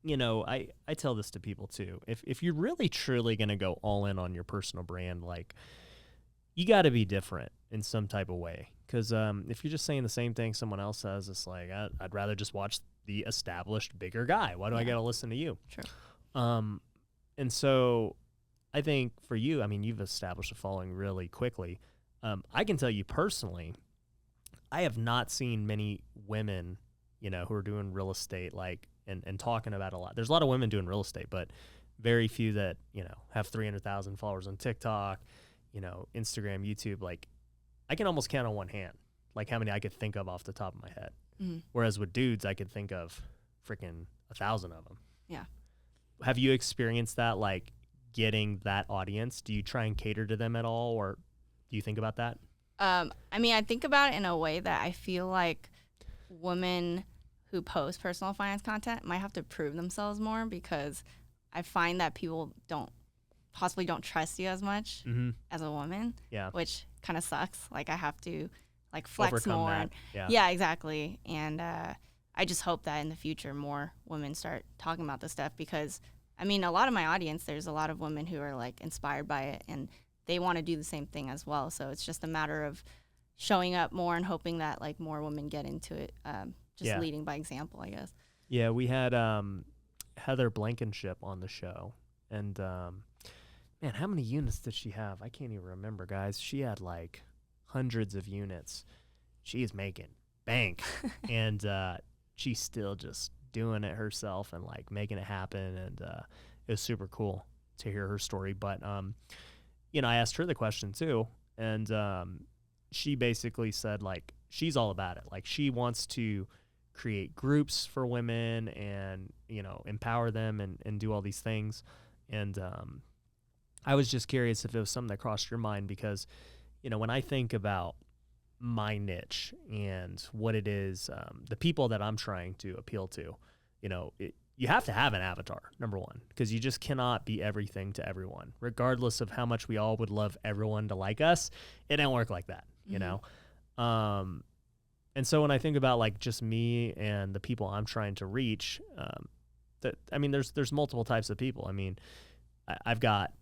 I tell this to people too. If you're really truly going to go all in on your personal brand, like you got to be different in some type of way. Because if you're just saying the same thing someone else says, it's like I'd rather just watch the established bigger guy. Why do I got to listen to you? True. And so I think for you, I mean, you've established a following really quickly. I can tell you personally, I have not seen many women, who are doing real estate and talking about a lot. There's a lot of women doing real estate, but very few that, have 300,000 followers on TikTok, Instagram, YouTube. Like I can almost count on one hand, like how many I could think of off the top of my head. Mm-hmm. Whereas with dudes, I could think of freaking 1,000 of them. Yeah. Have you experienced that, like getting that audience? Do you try and cater to them at all, or do you think about that? I mean, I think about it in a way that I feel like women who post personal finance content might have to prove themselves more, because I find that people don't trust you as much as a woman, which kind of sucks. Like I have to flex overcome more. That. Yeah, exactly. And I just hope that in the future more women start talking about this stuff, because I mean, a lot of my audience, there's a lot of women who are like inspired by it and they want to do the same thing as well. So it's just a matter of showing up more and hoping that like more women get into it. Leading by example, I guess. Yeah, we had Heather Blankenship on the show, and man, how many units did she have? I can't even remember, guys. She had like hundreds of units. She is making bank, and she's still just doing it herself and like making it happen, and it was super cool to hear her story. But I asked her the question too, and she basically said like she's all about it. Like she wants to create groups for women and, empower them and do all these things. And I was just curious if it was something that crossed your mind, because, when I think about my niche and what it is, the people that I'm trying to appeal to, you have to have an avatar, number one, because you just cannot be everything to everyone. Regardless of how much we all would love everyone to like us, it don't work like that, you know? And so when I think about like just me and the people I'm trying to reach, there's multiple types of people. I mean, I've got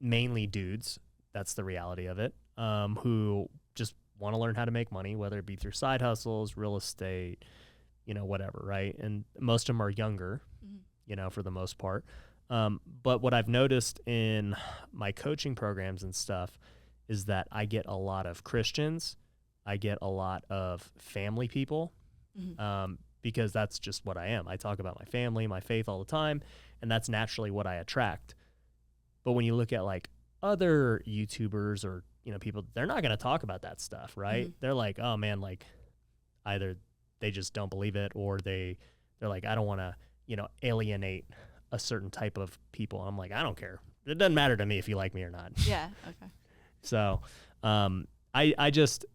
mainly dudes, that's the reality of it, who just want to learn how to make money, whether it be through side hustles, real estate, you know, whatever, right? And most of them are younger, you know, for the most part. But what I've noticed in my coaching programs and stuff is that I get a lot of Christians, I get a lot of family people, because that's just what I am. I talk about my family, my faith all the time, and that's naturally what I attract. But when you look at like other YouTubers or, you know, people, they're not going to talk about that stuff, right? They're like, oh man, like either they just don't believe it, or they're like, I don't want to, you know, alienate a certain type of people. I'm like, I don't care. It doesn't matter to me if you like me or not. Yeah. Okay. So, I just,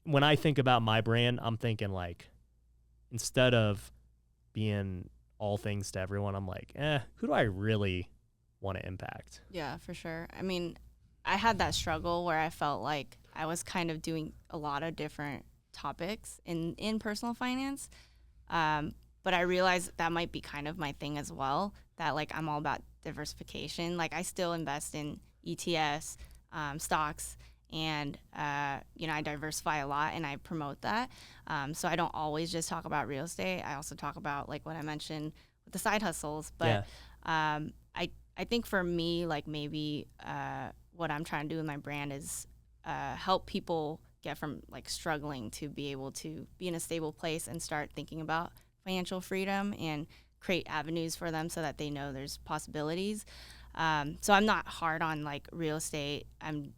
when I think about my brand, I'm thinking like, instead of being all things to everyone, I'm like, who do I really want to impact? Yeah, for sure. I mean, I had that struggle where I felt like I was kind of doing a lot of different topics in personal finance. But I realized that might be kind of my thing as well, that like I'm all about diversification. Like I still invest in ETFs, stocks, and you know, I diversify a lot and I promote that. So I don't always just talk about real estate. I also talk about like what I mentioned with the side hustles. But I think for me, like maybe what I'm trying to do with my brand is help people get from like struggling to be able to be in a stable place and start thinking about financial freedom and create avenues for them so that they know there's possibilities. So I'm not hard on like real estate. I'm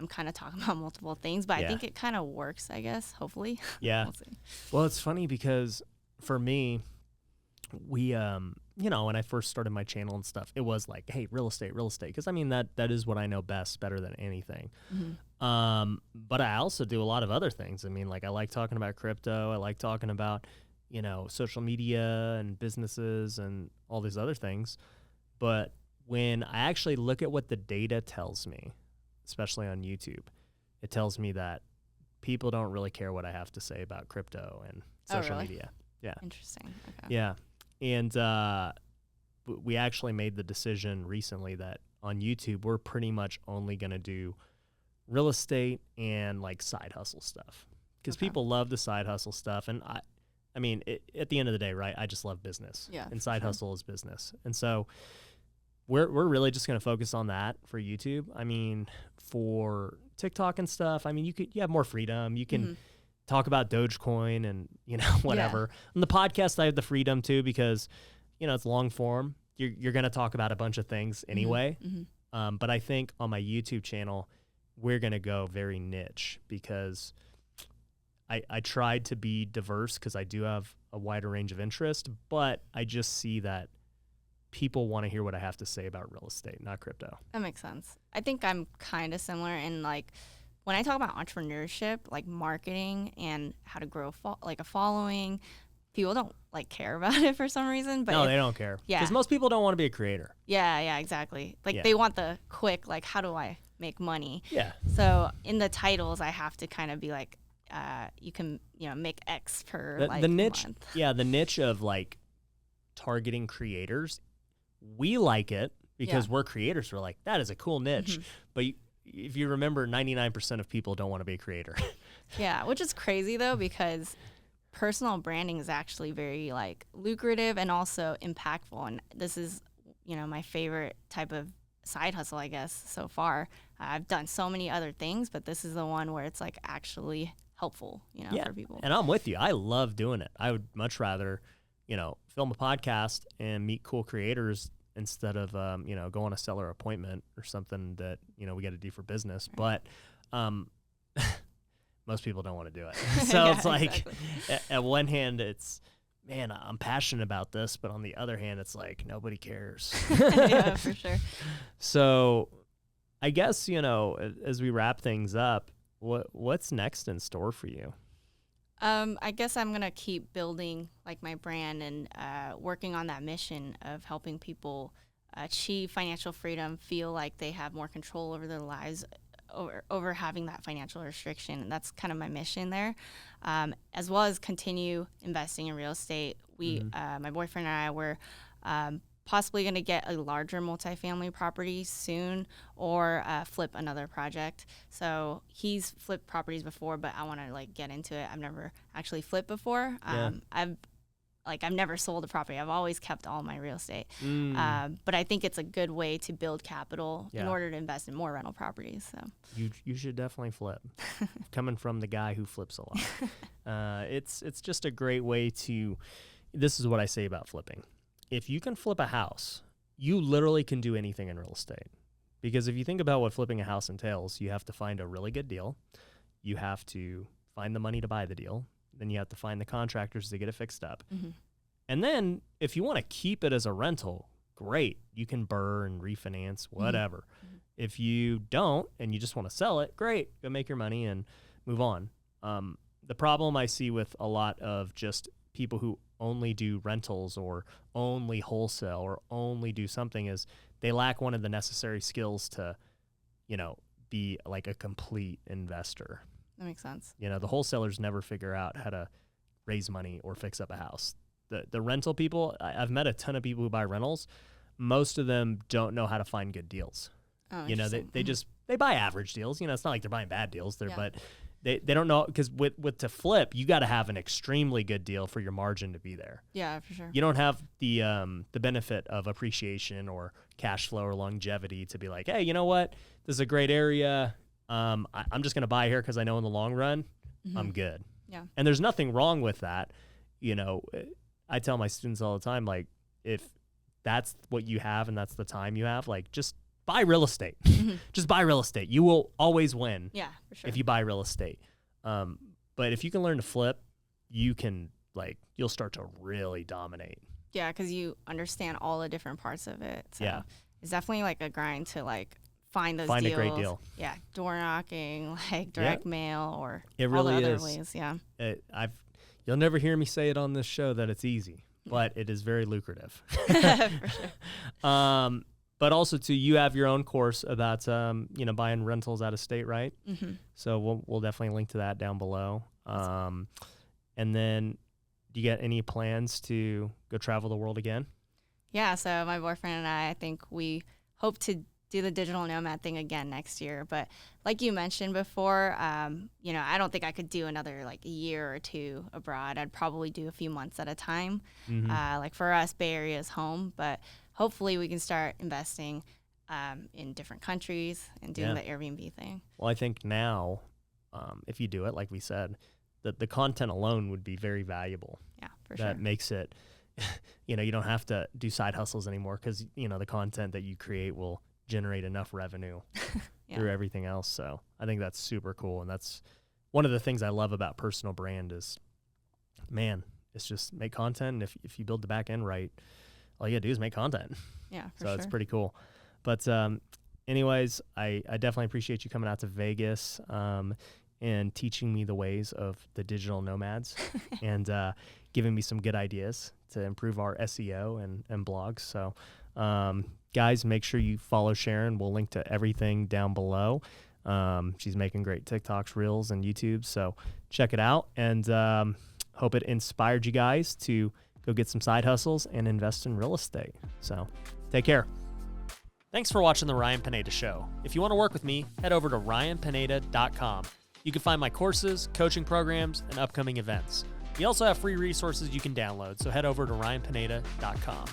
kind of talking about multiple things, but I think it kind of works, I guess, hopefully. Yeah. We'll see. Well, it's funny because for me, we, you know, when I first started my channel and stuff, it was like, hey, real estate. Cause I mean, that is what I know best, better than anything. But I also do a lot of other things. I mean, like I like talking about crypto. I like talking about, you know, social media and businesses and all these other things. But when I actually look at what the data tells me, especially on YouTube, it tells me that people don't really care what I have to say about crypto and social media. Yeah. Interesting. Okay. Yeah. And we actually made the decision recently that on YouTube, we're pretty much only going to do real estate and like side hustle stuff, because people love the side hustle stuff. And I mean, at the end of the day, right, I just love business. Yeah. And side hustle is business. And so we're really just going to focus on that for YouTube. I mean, for TikTok and stuff, I mean, you have more freedom. You can talk about Dogecoin and, you know, whatever. On the podcast, I have the freedom too, because, you know, it's long form. You're going to talk about a bunch of things anyway. But I think on my YouTube channel, we're going to go very niche, because I tried to be diverse because I do have a wider range of interest, but I just see that people want to hear what I have to say about real estate, not crypto. That makes sense. I think I'm kind of similar in like, when I talk about entrepreneurship, like marketing and how to grow like a following, people don't like care about it for some reason. But no, they don't care. Yeah. Because most people don't want to be a creator. Yeah, exactly. Like they want the quick, like, how do I make money? Yeah. So in the titles, I have to kind of be like, you can, you know, make X per like the niche. month. Yeah, the niche of like targeting creators, we like it because we're creators. We're like, that is a cool niche. But if you remember, 99% of people don't want to be a creator. Yeah, which is crazy though, because personal branding is actually very like lucrative and also impactful. And this is, you know, my favorite type of side hustle, I guess, so far. I've done so many other things, but this is the one where it's like actually helpful, you know, for people. And I'm with you. I love doing it. I would much rather, you know, film a podcast and meet cool creators instead of, you know, go on a seller appointment or something that, you know, we got to do for business. Right. But most people don't want to do it. So it's like, at one hand, it's, man, I'm passionate about this. But on the other hand, it's like, nobody cares. Yeah, for sure. So I guess, you know, as we wrap things up, what's next in store for you? I guess I'm going to keep building like my brand and working on that mission of helping people achieve financial freedom, feel like they have more control over their lives, over having that financial restriction. And that's kind of my mission there, as well as continue investing in real estate. We, my boyfriend and I were possibly going to get a larger multifamily property soon, or flip another project. So he's flipped properties before, but I want to like get into it. I've never actually flipped before. I've never sold a property. I've always kept all my real estate. But I think it's a good way to build capital in order to invest in more rental properties. So you should definitely flip. Coming from the guy who flips a lot, it's just a great way to. This is what I say about flipping. If you can flip a house, you literally can do anything in real estate. Because if you think about what flipping a house entails, you have to find a really good deal. You have to find the money to buy the deal. Then you have to find the contractors to get it fixed up. And then if you want to keep it as a rental, great. You can BRRRR and refinance, whatever. If you don't and you just want to sell it, great. Go make your money and move on. The problem I see with a lot of just people who only do rentals or only wholesale or only do something is they lack one of the necessary skills to, be like a complete investor. that makes sense. The wholesalers never figure out how to raise money or fix up a house. The rental people, I've met a ton of people who buy rentals. Most of them don't know how to find good deals. Oh, They buy average deals. It's not like they're buying bad deals there, but they don't know, because with to flip, you got to have an extremely good deal for your margin to be there. Yeah, for sure. You don't have the benefit of appreciation or cash flow or longevity to be like, hey, you know what? This is a great area. I'm just going to buy here because I know in the long run, I'm good. Yeah. And there's nothing wrong with that. I tell my students all the time, like, if that's what you have and that's the time you have, like, just buy real estate. Just buy real estate. You will always win. Yeah, for sure. If you buy real estate. But if you can learn to flip, you can, you'll start to really dominate. Yeah, because you understand all the different parts of it. So Yeah. it's definitely like a grind to find those Find deals. a great deal. Yeah, door knocking, direct mail, or It all really the other is. ways. Yeah. You'll never hear me say it on this show that it's easy, but it is very lucrative. For sure. But also too, you have your own course about buying rentals out of state, right? So we'll definitely link to that down below. And then, do you get any plans to go travel the world again? Yeah, so my boyfriend and I think we hope to do the digital nomad thing again next year. But like you mentioned before, I don't think I could do another a year or two abroad. I'd probably do a few months at a time. For us, Bay Area is home, but hopefully we can start investing in different countries and doing the Airbnb thing. Well, I think now, if you do it, like we said, the content alone would be very valuable. Yeah, for sure. That makes it, you don't have to do side hustles anymore, because, the content that you create will generate enough revenue through everything else. So I think that's super cool. And that's one of the things I love about personal brand is, man, it's just make content. And if you build the back end right, all you gotta do is make content. Yeah, for so sure. it's pretty cool. But anyways, I definitely appreciate you coming out to Vegas and teaching me the ways of the digital nomads and giving me some good ideas to improve our SEO and blogs. So guys, make sure you follow Sharon. We'll link to everything down below. She's making great TikToks, Reels, and YouTube. So check it out, and hope it inspired you guys to go get some side hustles and invest in real estate. So take care. Thanks for watching The Ryan Pineda Show. If you want to work with me, head over to ryanpineda.com. You can find my courses, coaching programs, and upcoming events. We also have free resources you can download, so head over to ryanpineda.com.